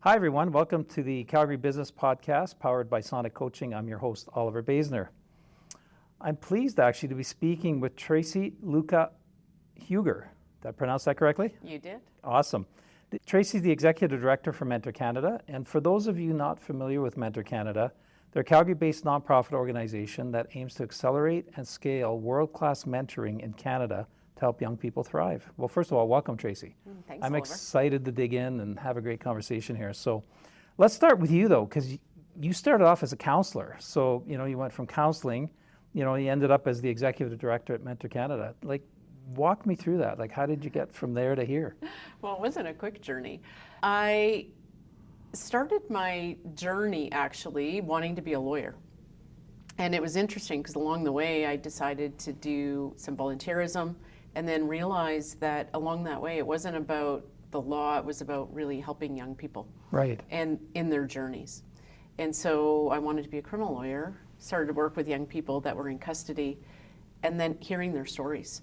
Hi, everyone. Welcome to the Calgary Business Podcast, powered by Sonic Coaching. I'm your host, Oliver Basner. I'm pleased, actually, to be speaking with Tracy Luca-Huger. Did I pronounce that correctly? You did. Awesome. Tracy's the Executive Director for Mentor Canada. And for those of you not familiar with Mentor Canada, they're a Calgary-based nonprofit organization that aims to accelerate and scale world-class mentoring in Canada to help young people thrive. Well, first of all, welcome, Tracy. Thanks, I'm Oliver. excited to dig in and have a great conversation here. So let's start with you, though, because you started off as a counselor. So, you went from counseling, you ended up as the Executive Director at Mentor Canada. Walk me through that. How did you get from there to here? Well, it wasn't a quick journey. I started my journey, actually, wanting to be a lawyer. And it was interesting because along the way, I decided to do some volunteerism and then realized that along that way, it wasn't about the law, it was about really helping young people. Right. And in their journeys. And so I wanted to be a criminal lawyer, started to work with young people that were in custody, and then hearing their stories.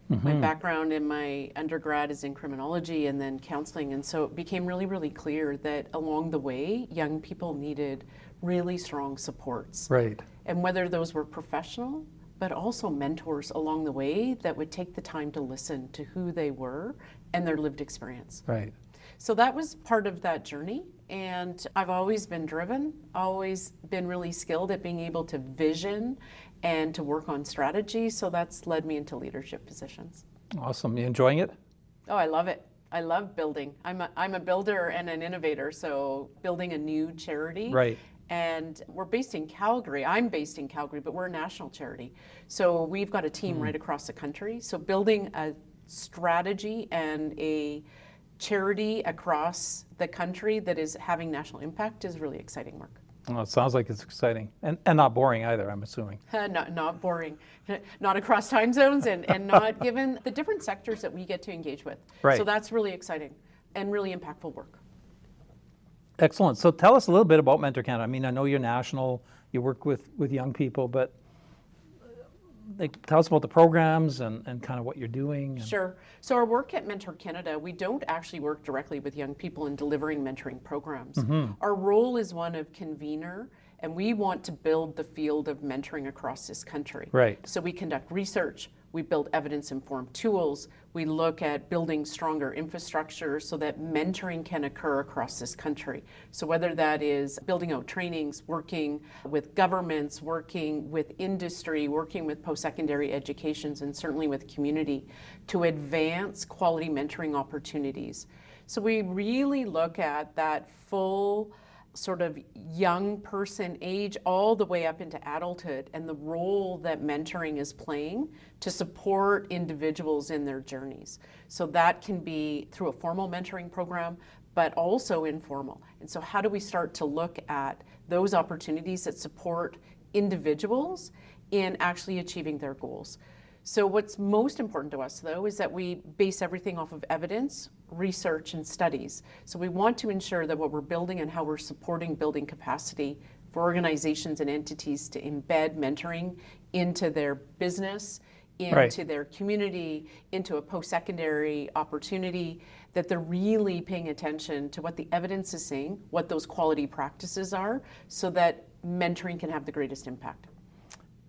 My background in my undergrad is in criminology and then counseling, and so it became really, really clear that along the way, young people needed really strong supports. Right. And whether those were professional, but also mentors along the way that would take the time to listen to who they were and their lived experience. Right. So that was part of that journey, and I've always been driven, always been really skilled at being able to vision and to work on strategy, so that's led me into leadership positions. Awesome. You enjoying it? Oh, I love it. I love building. I'm a builder and an innovator, so building a new charity. Right. And we're based in Calgary. I'm based in Calgary, but we're a national charity. So we've got a team right across the country. So building a strategy and a charity across the country that is having national impact is really exciting work. Well, it sounds like it's exciting and not boring either, I'm assuming. Not boring, not across time zones and not given the different sectors that we get to engage with. Right. So that's really exciting and really impactful work. Excellent. So tell us a little bit about Mentor Canada. I mean, I know you're national, you work with young people, but tell us about the programs and kind of what you're doing. Sure. So our work at Mentor Canada, we don't actually work directly with young people in delivering mentoring programs. Our role is one of convener, and we want to build the field of mentoring across this country. Right. So we conduct research, we build evidence-informed tools, we look at building stronger infrastructure so that mentoring can occur across this country. So whether that is building out trainings, working with governments, working with industry, working with post-secondary educations, and certainly with community to advance quality mentoring opportunities. So we really look at that full sort of young person age all the way up into adulthood and the role that mentoring is playing to support individuals in their journeys. So that can be through a formal mentoring program, but also informal. And so how do we start to look at those opportunities that support individuals in actually achieving their goals? So what's most important to us, though, is that we base everything off of evidence, research, and studies. So we want to ensure that what we're building and how we're supporting building capacity for organizations and entities to embed mentoring into their business, into their community, into a post-secondary opportunity, that they're really paying attention to what the evidence is saying, what those quality practices are, so that mentoring can have the greatest impact.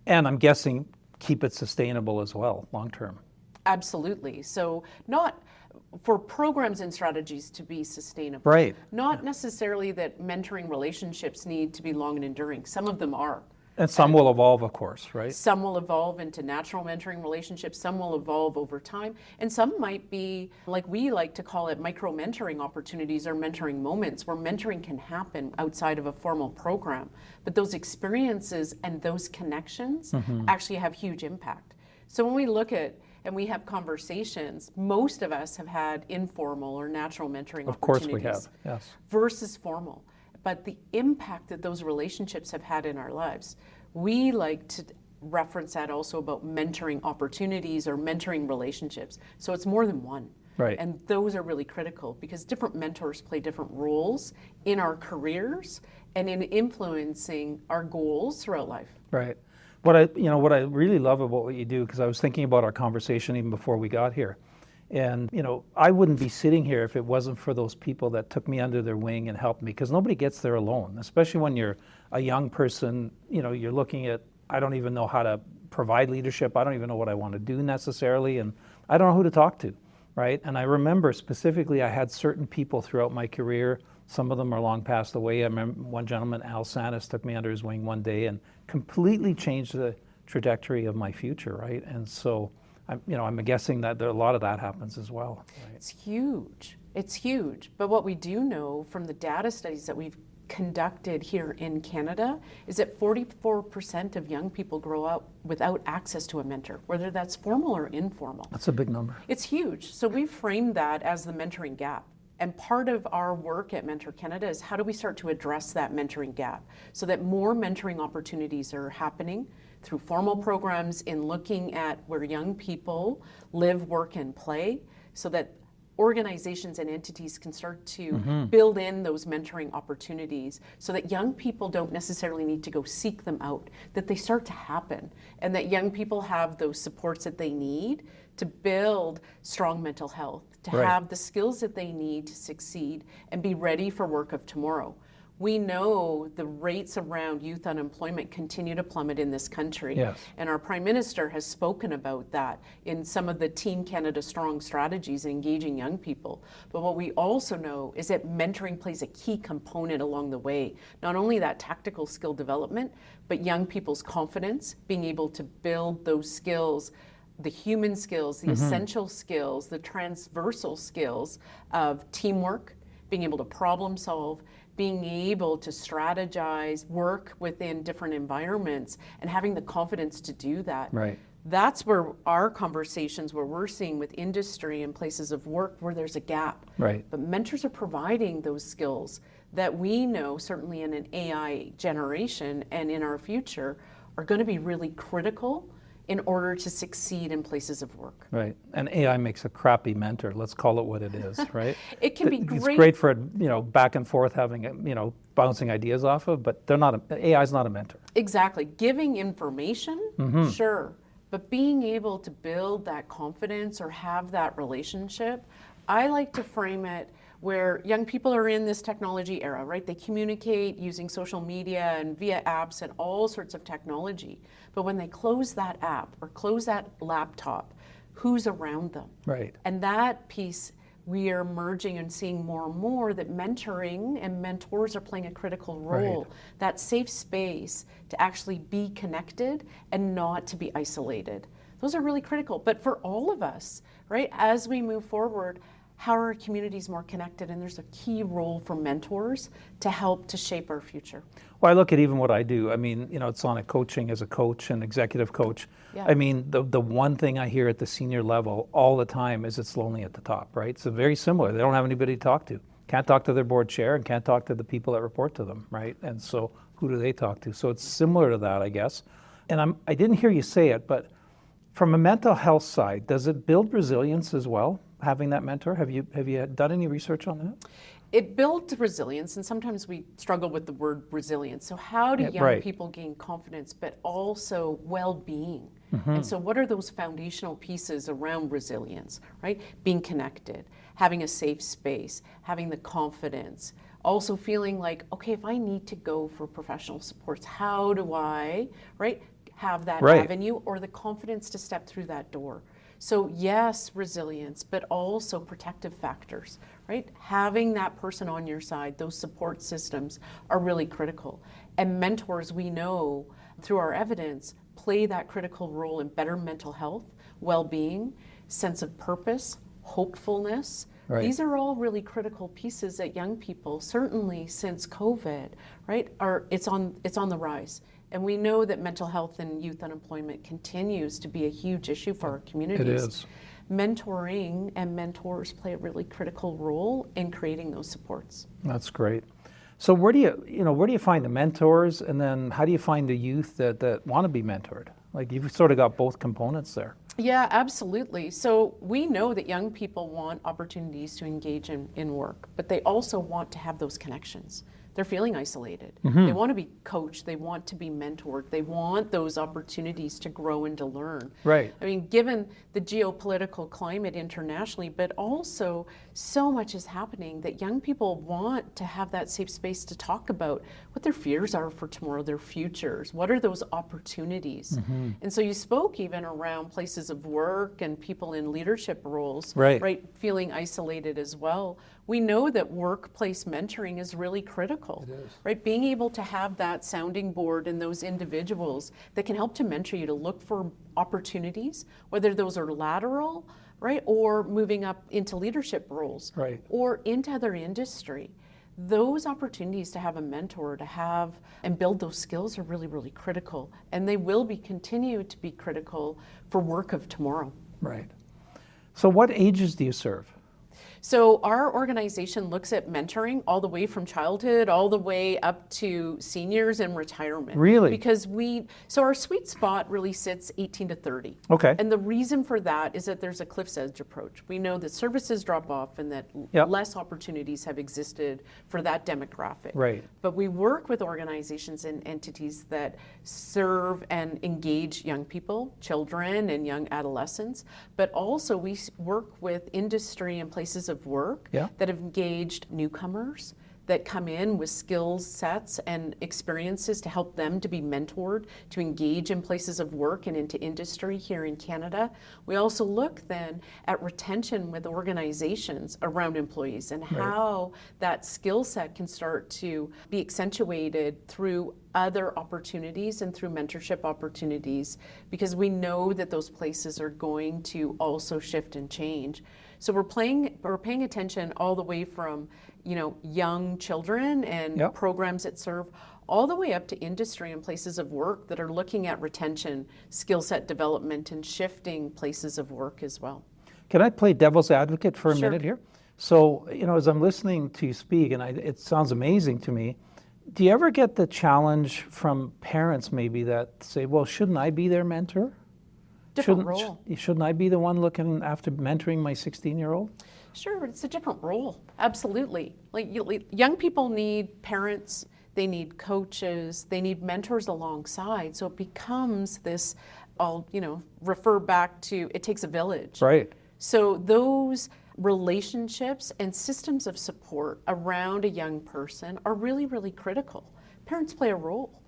And I'm guessing keep it sustainable as well, long term. Absolutely. So not for programs and strategies to be sustainable. Right. Not necessarily that mentoring relationships need to be long and enduring. Some of them are. And some will evolve, of course, right? Some will evolve into natural mentoring relationships. Some will evolve over time. And some might be, like we like to call it, micro-mentoring opportunities or mentoring moments where mentoring can happen outside of a formal program. But those experiences and those connections actually have huge impact. So when we look at and we have conversations, most of us have had informal or natural mentoring opportunities. Of course we have, yes. Versus formal. But the impact that those relationships have had in our lives, we like to reference that also about mentoring opportunities or mentoring relationships. So it's more than one. Right. And those are really critical because different mentors play different roles in our careers and in influencing our goals throughout life. Right. What I really love about what you do, because I was thinking about our conversation even before we got here, And, I wouldn't be sitting here if it wasn't for those people that took me under their wing and helped me, because nobody gets there alone, especially when you're a young person. You're looking at, I don't even know how to provide leadership. I don't even know what I want to do necessarily, and I don't know who to talk to, right? And I remember specifically I had certain people throughout my career. Some of them are long passed away. I remember one gentleman, Al Sanis, took me under his wing one day and completely changed the trajectory of my future, right? And so I'm guessing that a lot of that happens as well. Right? It's huge. It's huge. But what we do know from the data studies that we've conducted here in Canada is that 44% of young people grow up without access to a mentor, whether that's formal or informal. That's a big number. It's huge. So we've framed that as the mentoring gap. And part of our work at Mentor Canada is how do we start to address that mentoring gap so that more mentoring opportunities are happening through formal programs in looking at where young people live, work, and play, so that organizations and entities can start to build in those mentoring opportunities so that young people don't necessarily need to go seek them out, that they start to happen, and that young people have those supports that they need to build strong mental health, to have the skills that they need to succeed and be ready for work of tomorrow. We know the rates around youth unemployment continue to plummet in this country. Yes. And our Prime Minister has spoken about that in some of the Team Canada Strong strategies in engaging young people. But what we also know is that mentoring plays a key component along the way. Not only that tactical skill development, but young people's confidence, being able to build those skills, the human skills, the essential skills, the transversal skills of teamwork, being able to problem solve, being able to strategize, work within different environments, and having the confidence to do that. Right. That's where our conversations, where we're seeing with industry and places of work where there's a gap. Right. But mentors are providing those skills that we know, certainly in an AI generation and in our future, are going to be really critical in order to succeed in places of work. Right. And AI makes a crappy mentor. Let's call it what it is, right? It can be great. It's great for, back and forth having, bouncing ideas off of, but AI is not a mentor. Exactly. Giving information, sure. But being able to build that confidence or have that relationship, I like to frame it where young people are in this technology era, right? They communicate using social media and via apps and all sorts of technology. But when they close that app or close that laptop, who's around them? Right. And that piece, we are merging and seeing more and more that mentoring and mentors are playing a critical role. Right. That safe space to actually be connected and not to be isolated. Those are really critical. But for all of us, right, as we move forward, how are our communities more connected? And there's a key role for mentors to help to shape our future. Well, I look at even what I do. I mean, it's on a coaching as a coach and executive coach. Yeah. I mean, the one thing I hear at the senior level all the time is it's lonely at the top, right? So very similar. They don't have anybody to talk to. Can't talk to their board chair and can't talk to the people that report to them, right? And so who do they talk to? So it's similar to that, I guess. And I didn't hear you say it, but from a mental health side, does it build resilience as well, having that mentor? Have you done any research on that? It builds resilience, and sometimes we struggle with the word resilience. So how do young people gain confidence, but also well-being? And so what are those foundational pieces around resilience, right? Being connected, having a safe space, having the confidence, also feeling like, okay, if I need to go for professional supports, how do I, right, have that avenue or the confidence to step through that door? So yes, resilience, but also protective factors, right? Having that person on your side, those support systems are really critical. And mentors, we know through our evidence, play that critical role in better mental health, well-being, sense of purpose, hopefulness. Right. These are all really critical pieces that young people, certainly since COVID, right, it's on the rise. And we know that mental health and youth unemployment continues to be a huge issue for our communities. It is. Mentoring and mentors play a really critical role in creating those supports. That's great. So where do you find the mentors, and then how do you find the youth that want to be mentored? Like, you've sort of got both components there. Yeah, absolutely. So we know that young people want opportunities to engage in work, but they also want to have those connections. they're feeling isolated. They want to be coached, they want to be mentored, they want those opportunities to grow and to learn. Right. I mean, given the geopolitical climate internationally, but also so much is happening that young people want to have that safe space to talk about what their fears are for tomorrow, their futures, what are those opportunities. And so you spoke even around places of work and people in leadership roles, right, feeling isolated as well. We know that workplace mentoring is really critical, right? Being able to have that sounding board and those individuals that can help to mentor you to look for opportunities, whether those are lateral, right, or moving up into leadership roles, or into other industry. Those opportunities to have a mentor, to have and build those skills are really, really critical. And they will continue to be critical for work of tomorrow. Right. So what ages do you serve? So our organization looks at mentoring all the way from childhood all the way up to seniors and retirement. Really? Because so our sweet spot really sits 18 to 30. Okay. And the reason for that is that there's a cliff's edge approach. We know that services drop off and that less opportunities have existed for that demographic. Right. But we work with organizations and entities that serve and engage young people, children and young adolescents, but also we work with industry and places of work that have engaged newcomers that come in with skills sets and experiences to help them to be mentored, to engage in places of work and into industry here in Canada. We also look then at retention with organizations around employees and how that skill set can start to be accentuated through other opportunities and through mentorship opportunities, because we know that those places are going to also shift and change. So we're paying attention all the way from, young children and programs that serve all the way up to industry and places of work that are looking at retention, skill set development, and shifting places of work as well. Can I play devil's advocate for a minute here? So, as I'm listening to you speak, and it sounds amazing to me, do you ever get the challenge from parents maybe that say, well, shouldn't I be their mentor? Different role. Shouldn't I be the one looking after mentoring my 16-year-old? Sure, it's a different role. Absolutely. Young people need parents, they need coaches, they need mentors alongside. So it becomes this, I'll refer back to, it takes a village. Right. So those relationships and systems of support around a young person are really, really critical. Parents play a role.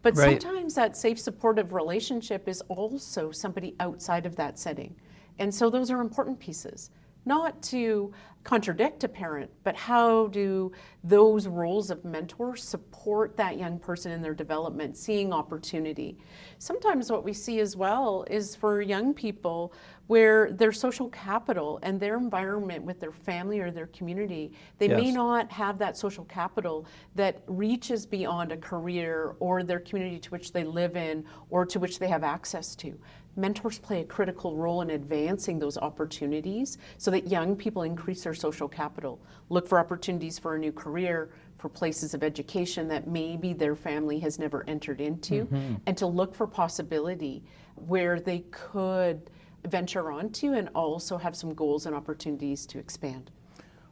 But sometimes that safe, supportive relationship is also somebody outside of that setting. And so those are important pieces. Not to contradict a parent, but how do those roles of mentors support that young person in their development, seeing opportunity? Sometimes what we see as well is for young people where their social capital and their environment with their family or their community, they may not have that social capital that reaches beyond a career or their community to which they live in or to which they have access to. Mentors play a critical role in advancing those opportunities so that young people increase their social capital, look for opportunities for a new career, for places of education that maybe their family has never entered into, and to look for possibility where they could venture onto and also have some goals and opportunities to expand.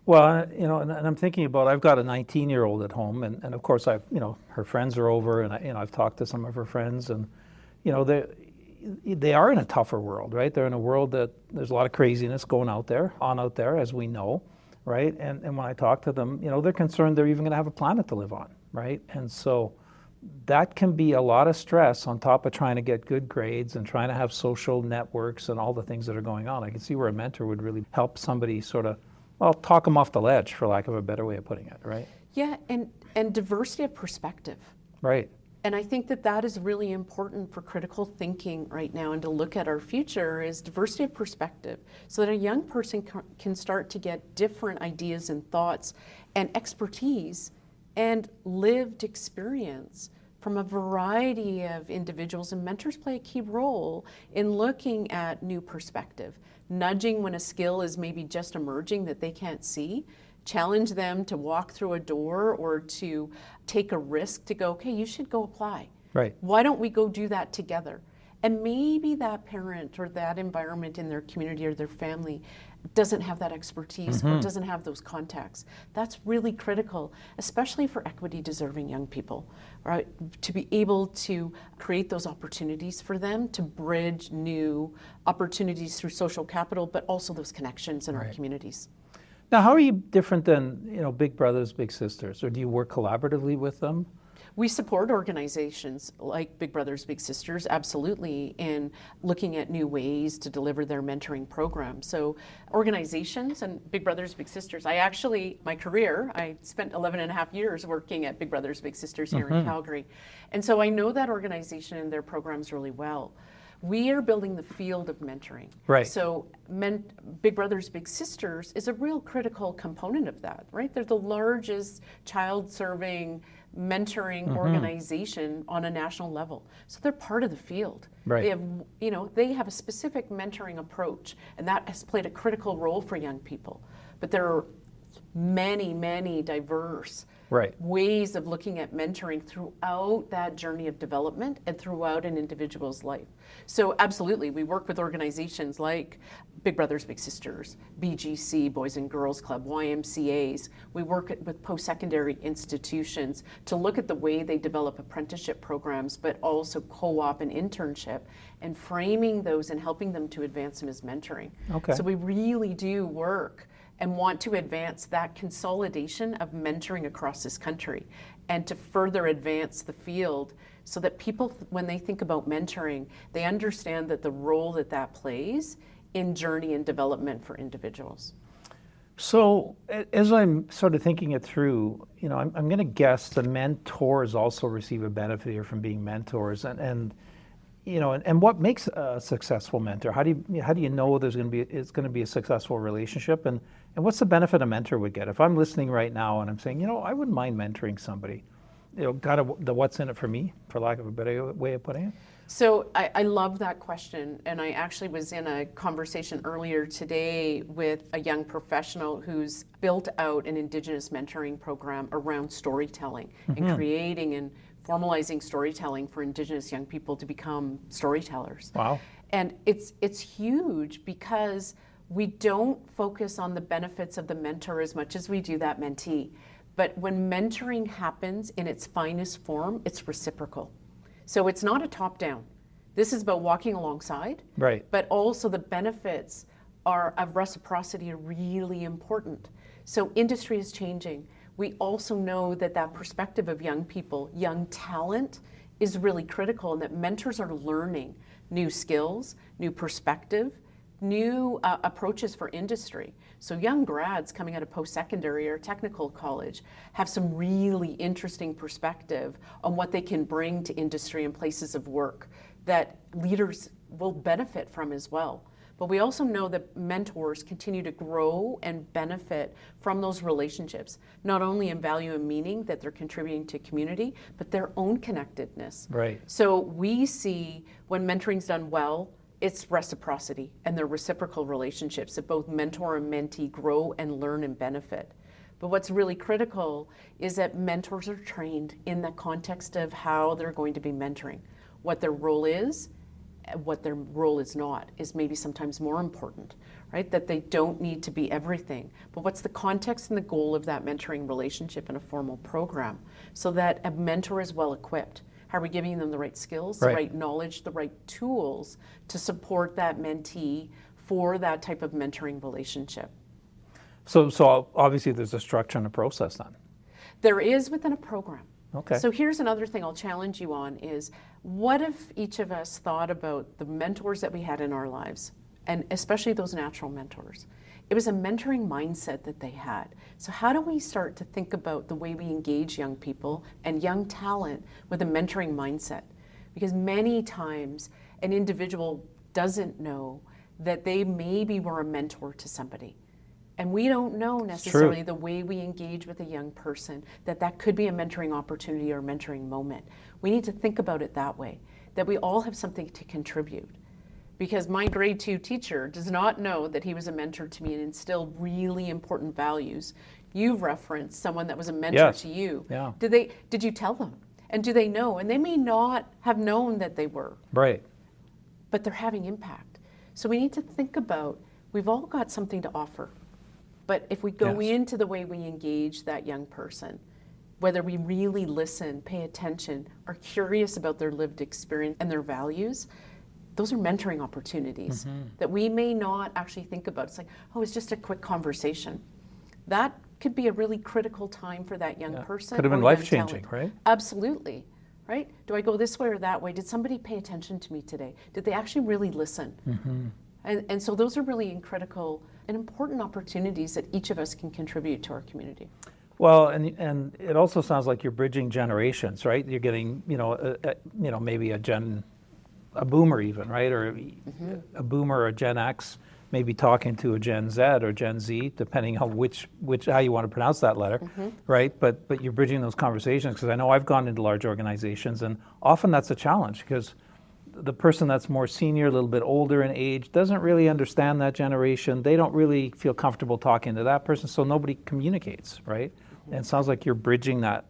Well, and I'm thinking about, I've got a 19-year-old at home, and of course her friends are over, and I've talked to some of her friends, and they are in a tougher world, right? They're in a world that there's a lot of craziness going out there, as we know, right? And when I talk to them, they're concerned they're even going to have a planet to live on, right? And so that can be a lot of stress on top of trying to get good grades and trying to have social networks and all the things that are going on. I can see where a mentor would really help somebody sort of, talk them off the ledge, for lack of a better way of putting it, right? Yeah, and diversity of perspective. Right. And I think that is really important for critical thinking right now, and to look at our future is diversity of perspective, so that a young person can start to get different ideas and thoughts and expertise and lived experience from a variety of individuals. And mentors play a key role in looking at new perspective, nudging when a skill is maybe just emerging that they can't see, challenge them to walk through a door or to take a risk to go, okay, you should go apply. Right. Why don't we go do that together? And maybe that parent or that environment in their community or their family doesn't have that expertise or doesn't have those contacts. That's really critical, especially for equity deserving young people, right? To be able to create those opportunities for them to bridge new opportunities through social capital, but also those connections in our communities. Now, how are you different than, Big Brothers, Big Sisters? Or do you work collaboratively with them? We support organizations like Big Brothers Big Sisters, absolutely, in looking at new ways to deliver their mentoring program. So organizations and Big Brothers Big Sisters, my career, I spent 11 and a half years working at Big Brothers Big Sisters here in Calgary. And so I know that organization and their programs really well. We are building the field of mentoring. Right. So Big Brothers Big Sisters is a real critical component of that, right? They're the largest child-serving mentoring organization on a national level. So they're part of the field. Right. They have a specific mentoring approach, and that has played a critical role for young people. But there are many, many diverse ways of looking at mentoring throughout that journey of development and throughout an individual's life. So absolutely, we work with organizations like Big Brothers Big Sisters, BGC, Boys and Girls Club, YMCAs. We work with post-secondary institutions to look at the way they develop apprenticeship programs, but also co-op and internship, and framing those and helping them to advance them as mentoring. Okay. So we really do work and want to advance that consolidation of mentoring across this country and to further advance the field so that people, when they think about mentoring, they understand that the role that plays in journey and development for individuals. So as I'm sort of thinking it through, I'm going to guess the mentors also receive a benefit here from being mentors, and what makes a successful mentor? How do you know it's going to be a successful relationship, and what's the benefit a mentor would get? If I'm listening right now and I'm saying, I wouldn't mind mentoring somebody, the what's in it for me, for lack of a better way of putting it. So I love that question, and I actually was in a conversation earlier today with a young professional who's built out an Indigenous mentoring program around storytelling and creating and formalizing storytelling for Indigenous young people to become storytellers. Wow. And it's huge because we don't focus on the benefits of the mentor as much as we do that mentee. But when mentoring happens in its finest form, it's reciprocal. So it's not a top-down. This is about walking alongside, right? But also the benefits of reciprocity are really important. So industry is changing. We also know that perspective of young people, young talent, is really critical, and that mentors are learning new skills, new perspective, new approaches for industry. So young grads coming out of post-secondary or technical college have some really interesting perspective on what they can bring to industry and places of work that leaders will benefit from as well. But we also know that mentors continue to grow and benefit from those relationships, not only in value and meaning that they're contributing to community, but their own connectedness. Right. So we see when mentoring's done well, it's reciprocity and they're reciprocal relationships that both mentor and mentee grow and learn and benefit. But what's really critical is that mentors are trained in the context of how they're going to be mentoring. What their role is, what their role is not, is maybe sometimes more important, right? That they don't need to be everything. But what's the context and the goal of that mentoring relationship in a formal program so that a mentor is well equipped? How are we giving them the right skills, the right knowledge, the right tools to support that mentee for that type of mentoring relationship? So obviously there's a structure and a process then. There is within a program. Okay. So here's another thing I'll challenge you on is, what if each of us thought about the mentors that we had in our lives, and especially those natural mentors? It was a mentoring mindset that they had. So how do we start to think about the way we engage young people and young talent with a mentoring mindset? Because many times an individual doesn't know that they maybe were a mentor to somebody. And we don't know necessarily the way we engage with a young person, that could be a mentoring opportunity or a mentoring moment. We need to think about it that way, that we all have something to contribute. Because my grade 2 teacher does not know that he was a mentor to me and instilled really important values. You've referenced someone that was a mentor to you. Yeah. Did you tell them? And do they know? And they may not have known that they were. Right. but they're having impact. So we need to think about, we've all got something to offer. But if we go Yes. into the way we engage that young person, whether we really listen, pay attention, are curious about their lived experience and their values, those are mentoring opportunities that we may not actually think about. It's like, oh, it's just a quick conversation. That could be a really critical time for that young person. Could have been or young life-changing, talent. right? Absolutely, right? Do I go this way or that way? Did somebody pay attention to me today? Did they actually really listen? And so those are really critical and important opportunities that each of us can contribute to our community. Well, and it also sounds like you're bridging generations, right? You're getting, maybe a boomer even, right? Or a boomer or a Gen X, maybe talking to a Gen Z or Gen Z, depending on how you want to pronounce that letter, right? But you're bridging those conversations, because I know I've gone into large organizations, and often that's a challenge, because the person that's more senior, a little bit older in age, doesn't really understand that generation. They don't really feel comfortable talking to that person, so nobody communicates, right? And it sounds like you're bridging that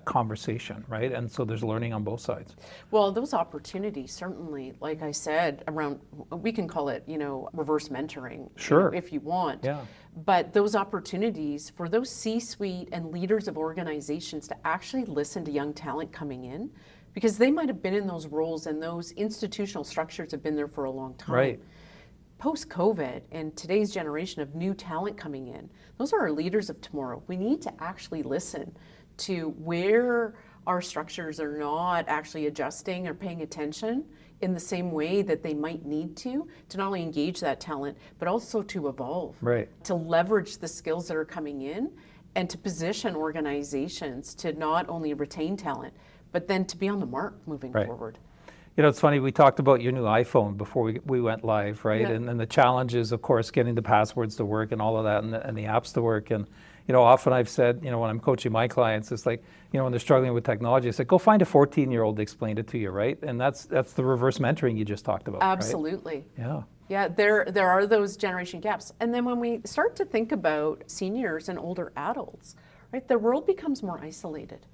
conversation, right? And so there's learning on both sides. Well, those opportunities, certainly, like I said, around, we can call it, reverse mentoring, Sure. If you want. Yeah. But those opportunities for those C-suite and leaders of organizations to actually listen to young talent coming in, because they might have been in those roles and those institutional structures have been there for a long time. Right. Post-COVID and today's generation of new talent coming in, those are our leaders of tomorrow. We need to actually listen to where our structures are not actually adjusting or paying attention in the same way that they might need to not only engage that talent, but also to evolve, Right. to leverage the skills that are coming in, and to position organizations to not only retain talent, but then to be on the mark moving Right. forward. It's funny, we talked about your new iPhone before we went live, right? Yeah. And the challenges, of course, getting the passwords to work and all of that, and the apps to work. And, often I've said, when I'm coaching my clients, it's like, when they're struggling with technology, it's like, go find a 14-year-old to explain it to you, right? And that's the reverse mentoring you just talked about, Absolutely. right? Yeah. Yeah, there are those generation gaps. And then when we start to think about seniors and older adults, right, the world becomes more isolated.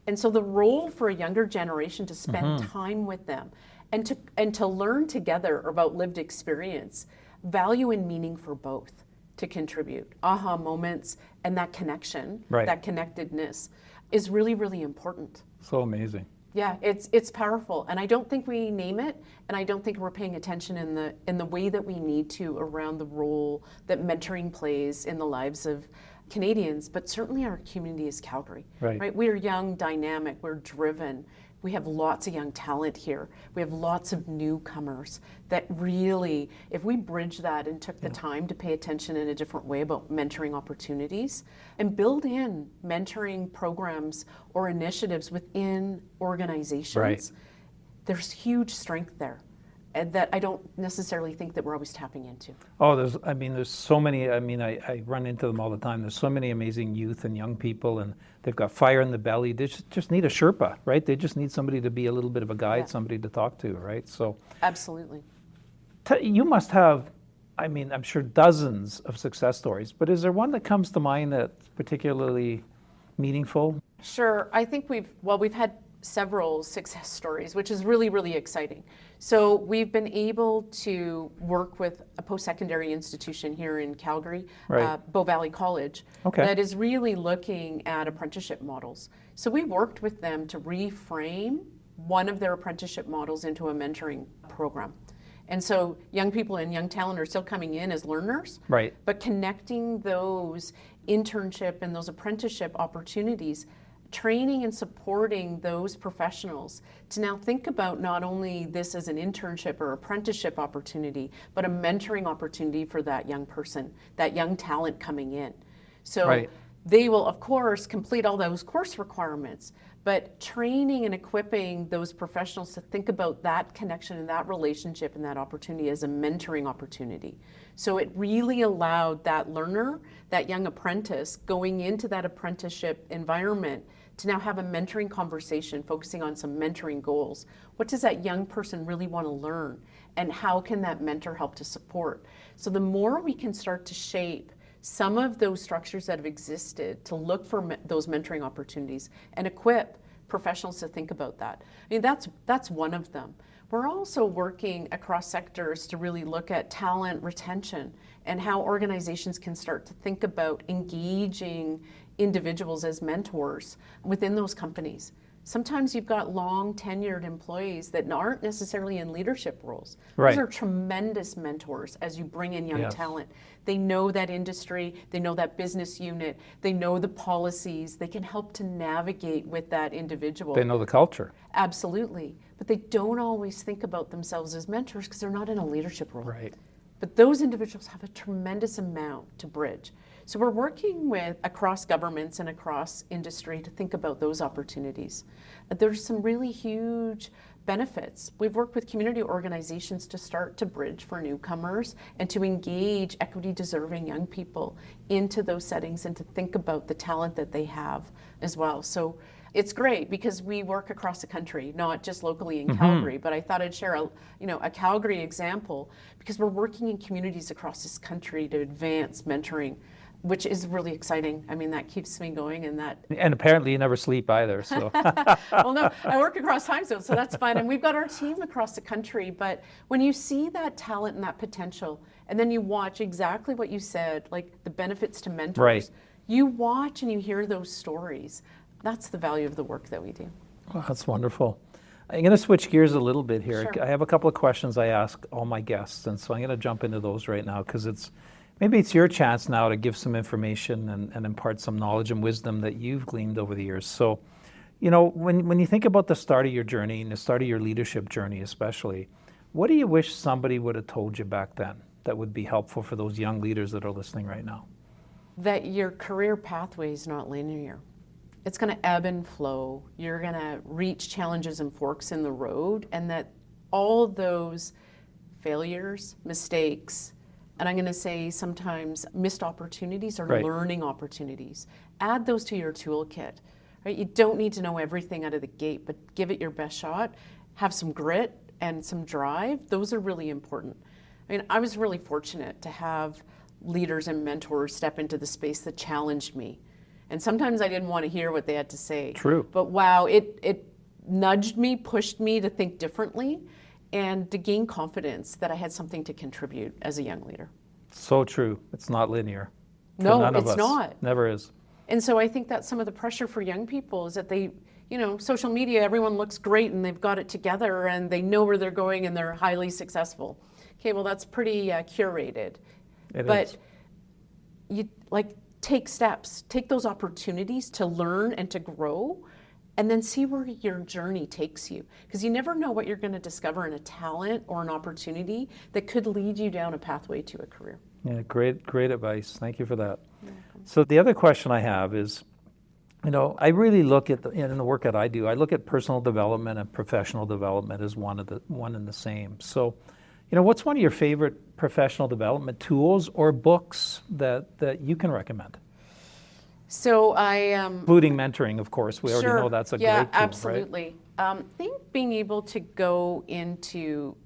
And so the role for a younger generation to spend time with them and to learn together about lived experience, value and meaning for both to contribute. Aha moments and that connection, Right. that connectedness is really, really important. So amazing. Yeah, it's powerful, and I don't think we name it, and I don't think we're paying attention in the way that we need to around the role that mentoring plays in the lives of Canadians, but certainly our community is Calgary. Right. We are young, dynamic, we're driven. We have lots of young talent here. We have lots of newcomers that really, if we bridge that and took the time to pay attention in a different way about mentoring opportunities and build in mentoring programs or initiatives within organizations, Right. there's huge strength there. And that I don't necessarily think that we're always tapping into. Oh, there's so many, I run into them all the time. There's so many amazing youth and young people, and they've got fire in the belly. They just need a Sherpa, right? They just need somebody to be a little bit of a guide, Yeah. somebody to talk to, right? So Absolutely. you must have, I'm sure dozens of success stories, but is there one that comes to mind that's particularly meaningful? Sure. I think we've had several success stories, which is really, really exciting. So we've been able to work with a post-secondary institution here in Calgary, Right. Bow Valley College, Okay. that is really looking at apprenticeship models. So we worked with them to reframe one of their apprenticeship models into a mentoring program. And so young people and young talent are still coming in as learners, Right. but connecting those internship and those apprenticeship opportunities, training and supporting those professionals to now think about not only this as an internship or apprenticeship opportunity, but a mentoring opportunity for that young person, that young talent coming in. So Right. they will, of course, complete all those course requirements, but training and equipping those professionals to think about that connection and that relationship and that opportunity as a mentoring opportunity. So it really allowed that learner, that young apprentice, going into that apprenticeship environment to now have a mentoring conversation focusing on some mentoring goals. What does that young person really want to learn? And how can that mentor help to support? So the more we can start to shape some of those structures that have existed to look for those mentoring opportunities and equip professionals to think about that. That's one of them. We're also working across sectors to really look at talent retention and how organizations can start to think about engaging individuals as mentors within those companies. Sometimes you've got long tenured employees that aren't necessarily in leadership roles. Right. Those are tremendous mentors as you bring in young Yes. talent. They know that industry, they know that business unit, they know the policies, they can help to navigate with that individual. They know the culture. Absolutely. But they don't always think about themselves as mentors because they're not in a leadership role. Right. But those individuals have a tremendous amount to bridge. So we're working with across governments and across industry to think about those opportunities. There's some really huge benefits. We've worked with community organizations to start to bridge for newcomers and to engage equity deserving young people into those settings and to think about the talent that they have as well. So it's great because we work across the country, not just locally in Calgary, but I thought I'd share a Calgary example because we're working in communities across this country to advance mentoring, which is really exciting. I mean, that keeps me going And apparently you never sleep either, so. Well, no, I work across time zones, so that's fine. And we've got our team across the country, but when you see that talent and that potential, and then you watch exactly what you said, like the benefits to mentors, Right. You watch and you hear those stories. That's the value of the work that we do. Well, that's wonderful. I'm going to switch gears a little bit here. Sure. I have a couple of questions I ask all my guests, and so I'm going to jump into those right now because maybe it's your chance now to give some information and impart some knowledge and wisdom that you've gleaned over the years. So, when you think about the start of your journey and the start of your leadership journey especially, what do you wish somebody would have told you back then that would be helpful for those young leaders that are listening right now? That your career pathway is not linear. It's going to ebb and flow. You're going to reach challenges and forks in the road, and that all those failures, mistakes, and I'm going to say sometimes missed opportunities or Right. learning opportunities, add those to your toolkit. Right? You don't need to know everything out of the gate, but give it your best shot. Have some grit and some drive. Those are really important. I mean, I was really fortunate to have leaders and mentors step into the space that challenged me. And sometimes I didn't want to hear what they had to say. True. But wow, it nudged me, pushed me to think differently and to gain confidence that I had something to contribute as a young leader. So true. It's not linear. For No, none of it's us. not. Never is. And so I think that some of the pressure for young people is that they, social media, everyone looks great and they've got it together and they know where they're going and they're highly successful. Okay, well, that's pretty curated. But you take steps, take those opportunities to learn and to grow, and then see where your journey takes you. Because you never know what you're going to discover in a talent or an opportunity that could lead you down a pathway to a career. Yeah, great advice. Thank you for that. So the other question I have is, I really look at in the work that I do, I look at personal development and professional development as one and the same. So, what's one of your favorite professional development tools or books that you can recommend? So Including mentoring, of course. We already know that's a great tool, absolutely. I think being able to go into,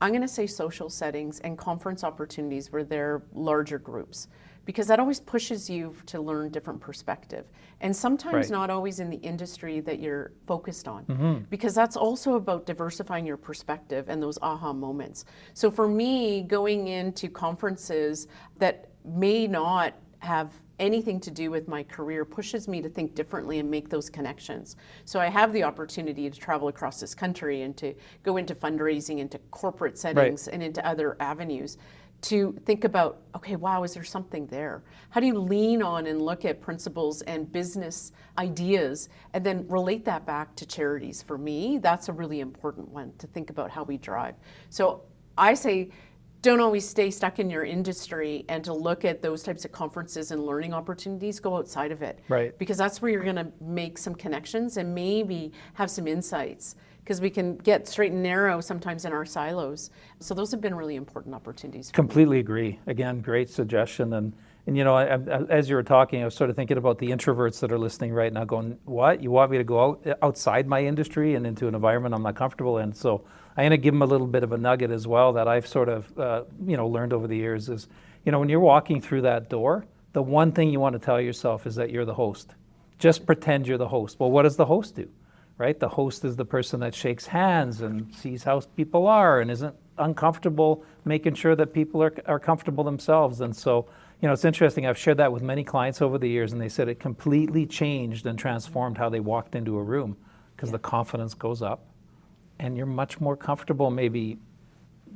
I'm going to say social settings and conference opportunities where there are larger groups, because that always pushes you to learn different perspective. And sometimes Right. not always in the industry that you're focused on, because that's also about diversifying your perspective and those aha moments. So for me, going into conferences that may not have anything to do with my career pushes me to think differently and make those connections. So I have the opportunity to travel across this country and to go into fundraising, into corporate settings, and into other avenues to think about, okay, wow, is there something there? How do you lean on and look at principles and business ideas and then relate that back to charities? For me, that's a really important one, to think about how we drive. So I say, don't always stay stuck in your industry, and to look at those types of conferences and learning opportunities, go outside of it. Right. Because that's where you're going to make some connections and maybe have some insights, because we can get straight and narrow sometimes in our silos. So those have been really important opportunities. Completely agree. Again, great suggestion. And as you were talking, I was sort of thinking about the introverts that are listening right now going, what? You want me to go outside my industry and into an environment I'm not comfortable in? So I'm going to give them a little bit of a nugget as well that I've sort of, learned over the years is, when you're walking through that door, the one thing you want to tell yourself is that you're the host. Just pretend you're the host. Well, what does the host do? right? The host is the person that shakes hands and sees how people are and isn't uncomfortable, making sure that people are comfortable themselves. And so, it's interesting. I've shared that with many clients over the years, and they said it completely changed and transformed how they walked into a room because the confidence goes up and you're much more comfortable maybe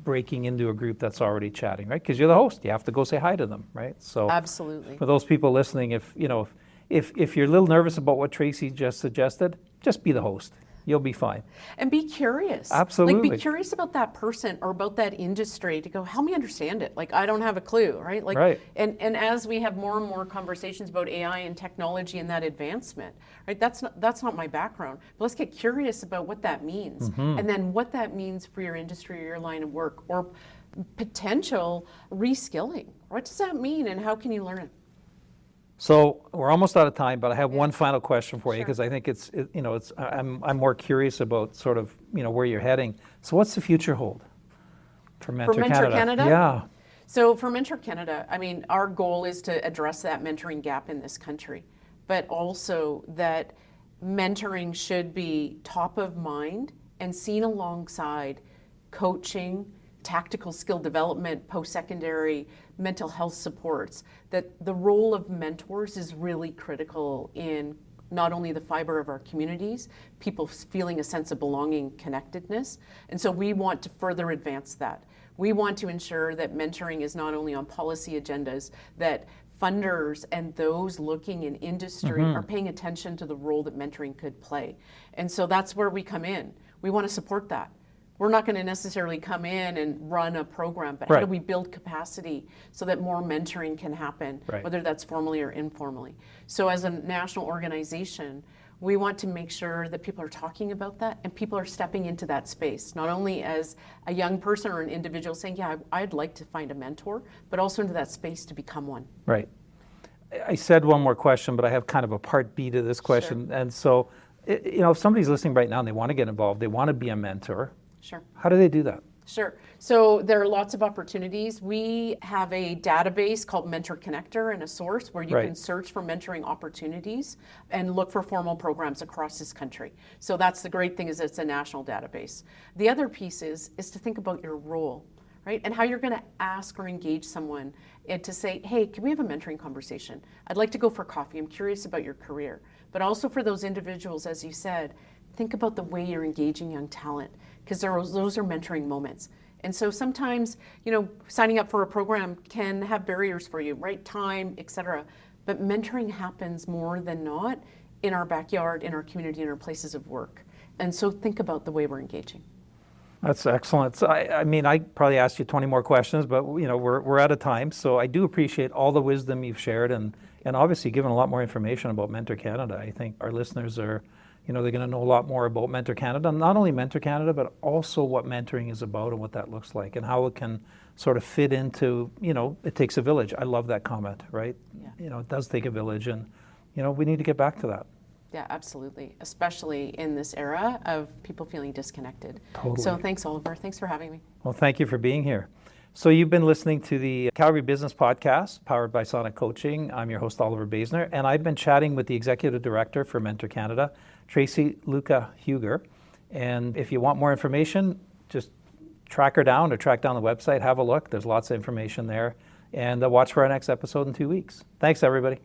breaking into a group that's already chatting, right? Because you're the host. You have to go say hi to them, right? So Absolutely. for those people listening, if you're a little nervous about what Tracy just suggested, just be the host. You'll be fine. And be curious. Absolutely. Be curious about that person or about that industry to go, help me understand it. I don't have a clue, right? Right. And as we have more and more conversations about AI and technology and that advancement, right? That's not my background. But let's get curious about what that means. And then what that means for your industry or your line of work or potential reskilling. What does that mean and how can you learn it? So we're almost out of time, but I have one final question for you Sure. because I think I'm more curious about sort of where you're heading. So what's the future hold for Mentor Canada? Yeah. So for Mentor Canada, our goal is to address that mentoring gap in this country, but also that mentoring should be top of mind and seen alongside coaching, tactical skill development, post-secondary, mental health supports, that the role of mentors is really critical in not only the fiber of our communities, people feeling a sense of belonging, connectedness. And so we want to further advance that. We want to ensure that mentoring is not only on policy agendas, that funders and those looking in industry are paying attention to the role that mentoring could play. And so that's where we come in. We want to support that. We're not going to necessarily come in and run a program, but how do we build capacity so that more mentoring can happen, whether that's formally or informally. So as a national organization, we want to make sure that people are talking about that and people are stepping into that space, not only as a young person or an individual saying, yeah, I'd like to find a mentor, but also into that space to become one. Right. I said one more question, but I have kind of a part B to this question. Sure. And so, if somebody's listening right now and they want to get involved, they want to be a mentor. Sure. How do they do that? Sure. So there are lots of opportunities. We have a database called Mentor Connector and a source where you can search for mentoring opportunities and look for formal programs across this country. So that's the great thing, is it's a national database. The other piece is to think about your role, right? And how you're going to ask or engage someone and to say, hey, can we have a mentoring conversation? I'd like to go for coffee. I'm curious about your career. But also for those individuals, as you said, think about the way you're engaging young talent, because those are mentoring moments. And so sometimes, signing up for a program can have barriers for you, right? Time, et cetera. But mentoring happens more than not in our backyard, in our community, in our places of work. And so think about the way we're engaging. That's excellent. So I probably asked you 20 more questions, but we're out of time. So I do appreciate all the wisdom you've shared and obviously given a lot more information about Mentor Canada. I think our listeners are, they're going to know a lot more about Mentor Canada, not only Mentor Canada, but also what mentoring is about and what that looks like and how it can sort of fit into, it takes a village. I love that comment, right? Yeah. It does take a village and, we need to get back to that. Yeah, absolutely. Especially in this era of people feeling disconnected. Totally. So thanks, Oliver. Thanks for having me. Well, thank you for being here. So you've been listening to the Calgary Business Podcast, powered by Sonic Coaching. I'm your host, Oliver Basner, and I've been chatting with the Executive Director for Mentor Canada, Tracy Luca-Huger. And if you want more information, just track her down or track down the website, have a look. There's lots of information there. And watch for our next episode in 2 weeks. Thanks, everybody.